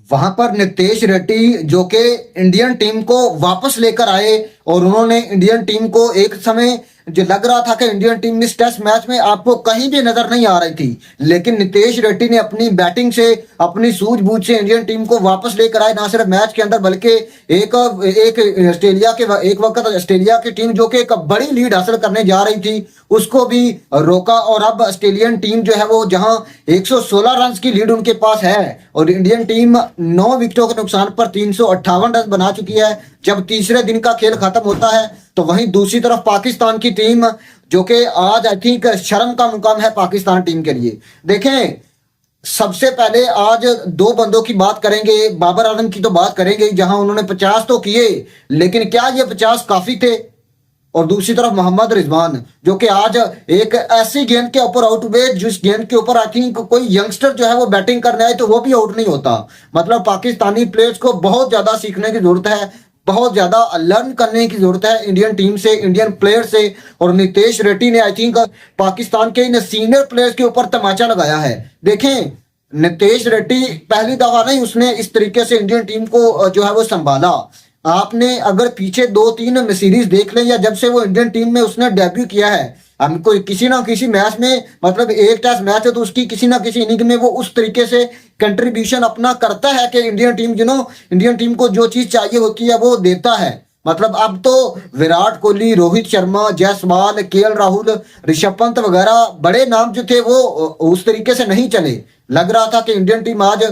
वहां पर नितेश रेड्डी जो कि इंडियन टीम को वापस लेकर आए और उन्होंने इंडियन टीम को एक समय जो लग रहा था कि इंडियन टीम इस टेस्ट मैच में आपको कहीं भी नजर नहीं आ रही थी, लेकिन नितेश रेड्डी ने अपनी बैटिंग से, अपनी सूझबूझ से इंडियन टीम को वापस लेकर आए, ना सिर्फ मैच के अंदर बल्कि एक एक ऑस्ट्रेलिया के एक वक्त ऑस्ट्रेलिया की टीम जो कि एक बड़ी लीड हासिल करने जा रही थी उसको भी रोका। और अब ऑस्ट्रेलियन टीम जो है वो जहां 116 रन की लीड उनके पास है और इंडियन टीम 9 विकेटों के नुकसान पर 358 रन बना चुकी है जब तीसरे दिन का खेल खत्म होता है, तो वहीं दूसरी तरफ पाकिस्तान की टीम जो कि आज आई थिंक शर्म का मुकाम है पाकिस्तान टीम के लिए। देखें, सबसे पहले आज दो बंदों की बात करेंगे, बाबर आजम की तो बात करेंगे जहां उन्होंने 50 तो किए, लेकिन क्या ये 50 काफी थे? और दूसरी तरफ मोहम्मद रिजवान जो कि आज एक ऐसी गेंद के ऊपर आउट हुए जिस गेंद के ऊपर आई थिंक कोई यंगस्टर जो है वो बैटिंग करने आए तो वो भी आउट नहीं होता। मतलब पाकिस्तानी प्लेयर्स को बहुत ज्यादा सीखने की जरूरत है, बहुत ज्यादा लर्न करने की जरूरत है इंडियन टीम से, इंडियन प्लेयर से। और नितेश रेड्डी ने आई थिंक पाकिस्तान के इन सीनियर प्लेयर्स के ऊपर तमाचा लगाया है। देखें, नितेश रेड्डी पहली दफा नहीं उसने इस तरीके से इंडियन टीम को जो है वो संभाला। आपने अगर पीछे 2-3 सीरीज देख लें या जब से वो इंडियन टीम में उसने डेब्यू किया है, हमको किसी ना किसी मैच में, मतलब एक टेस्ट मैच है तो उसकी किसी ना किसी इनिंग में वो उस तरीके से कंट्रीब्यूशन अपना करता है कि इंडियन टीम इंडियन टीम को जो चीज चाहिए होती है वो देता है। मतलब अब तो विराट कोहली, रोहित शर्मा, जायसवाल, केएल राहुल, ऋषभ पंत वगैरह बड़े नाम जो थे वो उस तरीके से नहीं चले। लग रहा था कि इंडियन टीम आज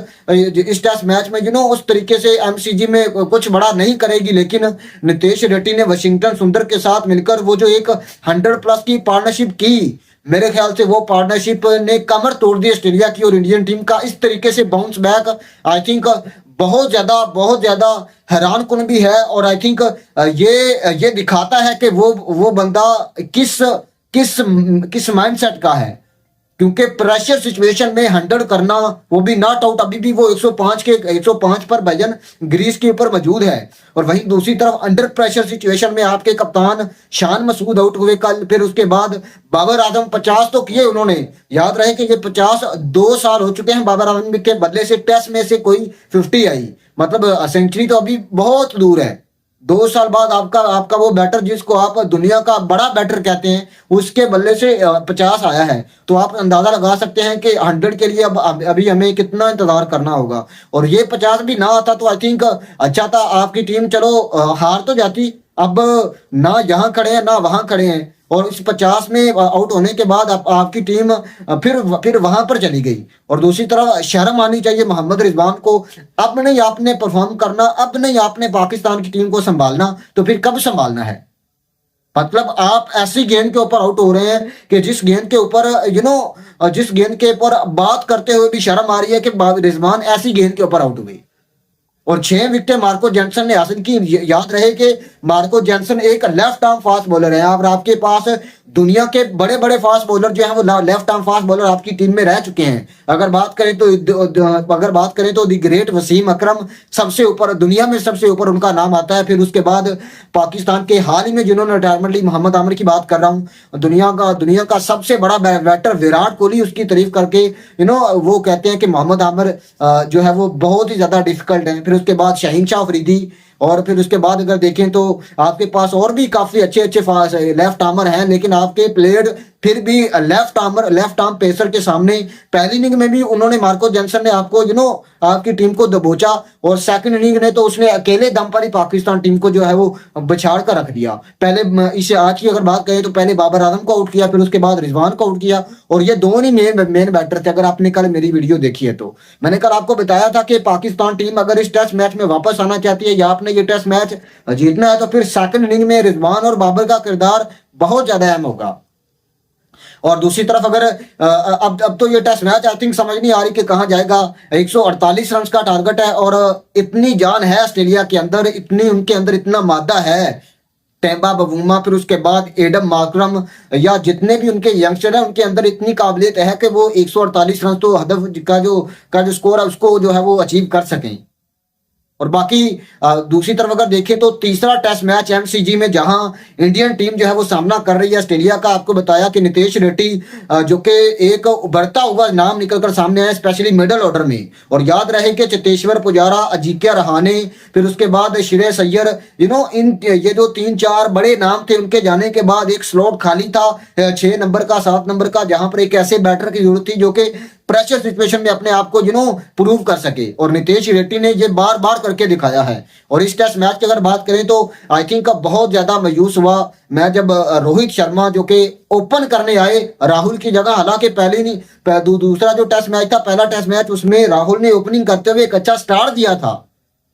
इस टेस्ट मैच में उस तरीके से एमसीजी में कुछ बड़ा नहीं करेगी, लेकिन नितेश रेड्डी ने वाशिंगटन सुंदर के साथ मिलकर वो जो एक 100+ की पार्टनरशिप की, मेरे ख्याल से वो पार्टनरशिप ने कमर तोड़ दी ऑस्ट्रेलिया की। और इंडियन टीम का इस तरीके से बाउंस बैक आई थिंक बहुत ज्यादा हैरान कुन भी है। और आई थिंक ये दिखाता है कि वो बंदा किस किस किस माइंडसेट का है, क्योंकि प्रेशर सिचुएशन में 100 करना, वो भी नॉट आउट, अभी भी वो 105 पर भजन ग्रीस के ऊपर मौजूद है। और वहीं दूसरी तरफ अंडर प्रेशर सिचुएशन में आपके कप्तान शान मसूद आउट हुए कल, फिर उसके बाद बाबर आजम 50 तो किए उन्होंने। याद रहे कि ये 50 2 साल हो चुके हैं बाबर आजम के बदले से टेस्ट में से कोई 50 आई, मतलब सेंचुरी तो अभी बहुत दूर है। 2 साल बाद आपका वो बैटर जिसको आप दुनिया का बड़ा बैटर कहते हैं उसके बल्ले से 50 आया है, तो आप अंदाजा लगा सकते हैं कि 100 के लिए अब अभी हमें कितना इंतजार करना होगा। और ये 50 भी ना आता तो आई थिंक अच्छा था, आपकी टीम चलो हार तो जाती। अब ना यहाँ खड़े हैं ना वहां खड़े हैं, और इस 50 में आउट होने के बाद आपकी टीम फिर वहां पर चली गई। और दूसरी तरफ शर्म आनी चाहिए मोहम्मद रिजवान को। अब नहीं आपने परफॉर्म करना, अब नहीं आपने पाकिस्तान की टीम को संभालना, तो फिर कब संभालना है? मतलब आप ऐसी गेंद के ऊपर आउट हो रहे हैं कि जिस गेंद के ऊपर जिस गेंद के ऊपर बात करते हुए भी शर्म आ रही है कि रिजवान ऐसी गेंद के ऊपर आउट हुई। और 6 विकेटें मार्को जॉनसन ने हासिल की। याद रहे कि मार्को जॉनसन एक लेफ्ट आर्म फास्ट बॉलर है, और आपके पास दुनिया के बड़े बड़े फास्ट बॉलर जो हैं वो लेफ्ट आर्म फास्ट बॉलर आपकी टीम में रह चुके हैं। अगर बात करें तो दी ग्रेट वसीम अकरम सबसे ऊपर, दुनिया में सबसे ऊपर उनका नाम आता है। फिर उसके बाद पाकिस्तान के हाल ही में जिन्होंने रिटायरमेंट ली, मोहम्मद आमिर की बात कर रहा हूँ। दुनिया का सबसे बड़ा बैटर विराट कोहली उसकी तारीफ करके वो कहते हैं कि मोहम्मद आमिर जो है वो बहुत ही ज्यादा डिफिकल्ट है। फिर उसके बाद शाहीन शाह अफरीदी, और फिर उसके बाद अगर देखें तो आपके पास और भी काफी अच्छे फास्ट लेफ्ट आर्मर हैं, लेकिन आपके प्लेयर फिर भी लेफ्ट आर्म पेसर के सामने पहली इनिंग में भी उन्होंने, मार्को जॉनसन ने आपको आपकी टीम को दबोचा, और सेकंड इनिंग ने तो उसने अकेले दम पर ही पाकिस्तान टीम को जो है वो बछाड़ कर रख दिया। पहले इसे आज की अगर बात करें तो पहले बाबर आजम को आउट किया, फिर उसके बाद रिजवान को आउट किया, और ये दोनों ही मेन बैटर थे। अगर आपने कल मेरी वीडियो देखी है तो मैंने कल आपको बताया था कि पाकिस्तान टीम अगर इस टेस्ट मैच में वापस आना चाहती है या आपने ये टेस्ट मैच जीतना है, तो फिर सेकंड इनिंग में रिजवान और बाबर का किरदार बहुत ज्यादा अहम होगा। और दूसरी तरफ अगर अब तो ये टेस्ट मैच आई थिंक समझ नहीं आ रही कि कहां जाएगा। 148 रन का टारगेट है, और इतनी जान है ऑस्ट्रेलिया के अंदर, इतनी उनके अंदर इतना मादा है। टेम्बा बवूमा, फिर उसके बाद एडम मार्करम, या जितने भी उनके यंगस्टर हैं उनके अंदर इतनी काबिलियत है कि वो 148 रन तो हदफ का जो स्कोर है उसको जो है वो अचीव कर सकें। और बाकी दूसरी तरफ अगर देखें तो तीसरा टेस्ट मैच एमसीजी में जहां इंडियन टीम जो है वो सामना कर रही है ऑस्ट्रेलिया का, आपको बताया कि नितेश रेड्डी जो कि एक उभरता हुआ नाम निकलकर सामने आया स्पेशली मिडल ऑर्डर में। और याद रहे कि चेतेश्वर पुजारा, अजिंक्य रहाणे, फिर उसके बाद श्रेयस अय्यर, इन ये जो 3-4 बड़े नाम थे, उनके जाने के बाद एक स्लॉट खाली था 6 नंबर का, 7 नंबर का, जहां पर एक ऐसे बैटर की जरूरत थी जो कि प्रेशर सिचुएशन में अपने आप को प्रूव कर सके। और नितेश रेड्डी ने ये बार बार करके दिखाया है। और इस टेस्ट मैच की अगर बात करें तो आई थिंक बहुत ज्यादा मायूस हुआ मैं जब रोहित शर्मा जो कि ओपन करने आए राहुल की जगह। हालांकि पहले नहीं, दूसरा जो टेस्ट मैच था, पहला टेस्ट मैच, उसमें राहुल ने ओपनिंग करते हुए एक अच्छा स्टार्ट दिया था,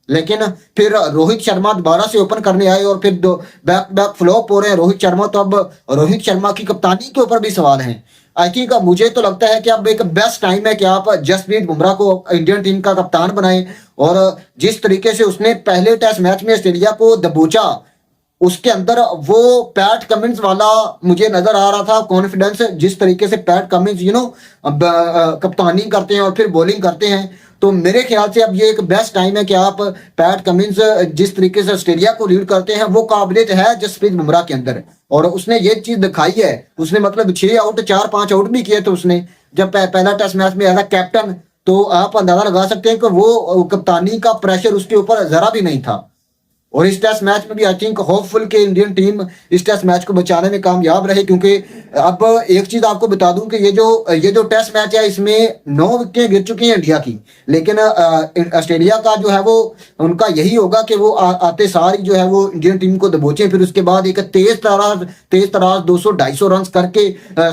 लेकिन फिर रोहित शर्मा दोबारा से ओपन करने आए और फिर बैक बैक फ्लॉप हो रहे हैं रोहित शर्मा। तो अब रोहित शर्मा की कप्तानी के ऊपर भी सवाल है। आई थिंक मुझे तो लगता है कि अब एक बेस्ट टाइम है कि आप जसप्रीत बुमराह को इंडियन टीम का कप्तान बनाएं। और जिस तरीके से उसने पहले टेस्ट मैच में ऑस्ट्रेलिया को दबोचा, उसके अंदर वो पैट कमिंस वाला मुझे नजर आ रहा था कॉन्फिडेंस, जिस तरीके से पैट कमिंस कप्तानी करते हैं और फिर बॉलिंग करते हैं। तो मेरे ख्याल से अब ये एक बेस्ट टाइम है कि आप पैट कमिंस जिस तरीके से ऑस्ट्रेलिया को लीड करते हैं, वो काबिलियत है जसप्रीत बुमराह के अंदर। और उसने ये चीज दिखाई है, उसने मतलब 6 आउट 4-5 आउट भी किए थे उसने जब पहला टेस्ट मैच में एज अ कैप्टन। तो आप अंदाजा लगा सकते हैं कि वो कप्तानी का प्रेशर उसके ऊपर जरा भी नहीं था। और इस टेस्ट मैच में भी आई थिंक होपफुल कि इंडियन टीम इस टेस्ट मैच को बचाने में कामयाब रहे। क्योंकि अब एक चीज आपको बता दूं कि ये जो टेस्ट मैच है, इसमें 9 विकेटें गिर चुकी हैं इंडिया की, लेकिन ऑस्ट्रेलिया का जो है वो उनका यही होगा कि वो आते सारी जो है वो इंडियन टीम को दबोचे, फिर उसके बाद एक तेज तराज 200-250 रन करके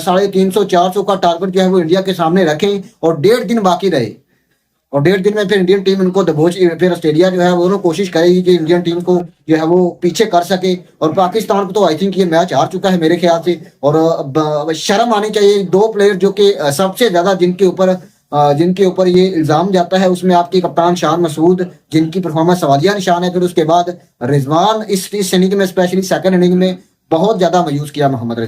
350-400 का टारगेट जो है वो इंडिया के सामने रखें और 1.5 दिन बाकी रहे। और 1.5 दिन में फिर इंडियन टीम उनको दबोच, फिर ऑस्ट्रेलिया जो है वो कोशिश करेगी कि इंडियन टीम को जो है वो पीछे कर सके। और पाकिस्तान को तो आई थिंक ये मैच हार चुका है मेरे ख्याल से। और शर्म आनी चाहिए 2 प्लेयर जो कि सबसे ज्यादा जिनके ऊपर ये इल्जाम जाता है, उसमें आपके कप्तान शान मसूद, जिनकी परफॉर्मेंस सवालिया निशान है। फिर उसके बाद रिजवान इस इनिंग में, स्पेशली सेकंड इनिंग में बहुत ज्यादा मायूस किया मोहम्मद रजा।